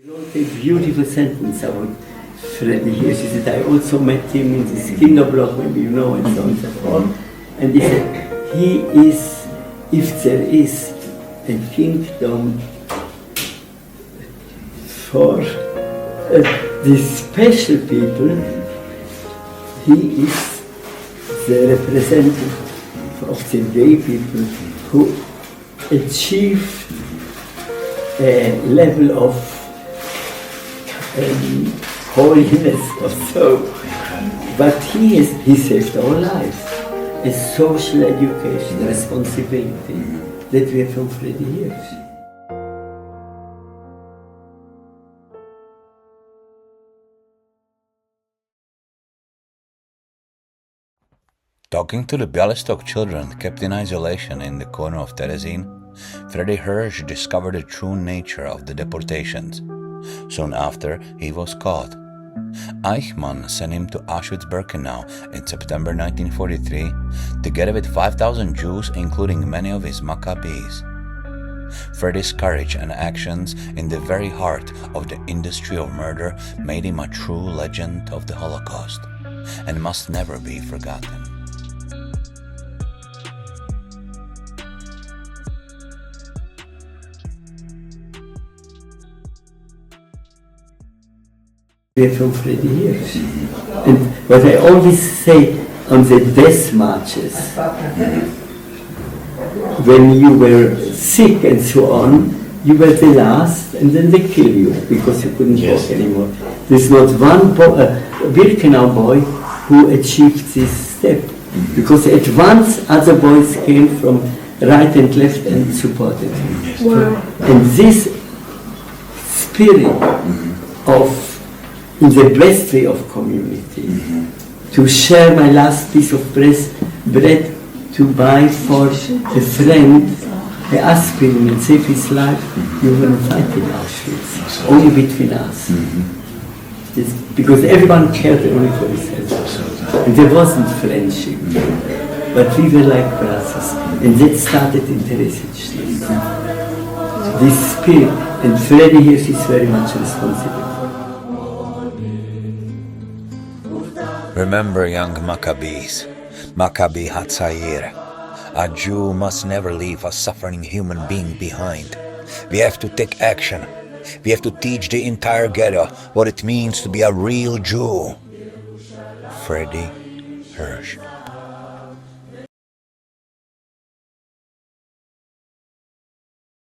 wrote a beautiful sentence about Freddie here. She said, I also met him in this Kinderblock, maybe you know, and so on and so forth. And he said, he is, if there is a kingdom for these special people, he is the representative of the gay people who achieved a level of holiness or so. But he saved our lives. A social education responsibility that we have from Freddie Hirsch. Talking to the Bialystok children kept in isolation in the corner of Terezín, Freddie Hirsch discovered the true nature of the deportations. Soon after, he was caught. Eichmann sent him to Auschwitz-Birkenau in September 1943, together with 5,000 Jews, including many of his Maccabees. Freddie's courage and actions in the very heart of the industry of murder made him a true legend of the Holocaust, and must never be forgotten. We are from Freddie Hirsch. And what I always say on the death marches, when you were sick and so on, you were the last and then they kill you because you couldn't walk anymore. There's not one Birkenau boy who achieved this step, because at once other boys came from right and left and supported him. Wow. And this spirit of in the best way of community, to share my last piece of bread to buy for a friend the aspirin and save his life, you wouldn't fight in Auschwitz, only between us. It's because everyone cared only for himself. And there wasn't friendship, but we were like brothers. And that started in Theresienstadt. This spirit, and Freddie Hirsch is very much responsible. Remember, young Maccabees, Maccabi Hatzair, a Jew must never leave a suffering human being behind. We have to take action. We have to teach the entire ghetto what it means to be a real Jew. Freddie Hirsch.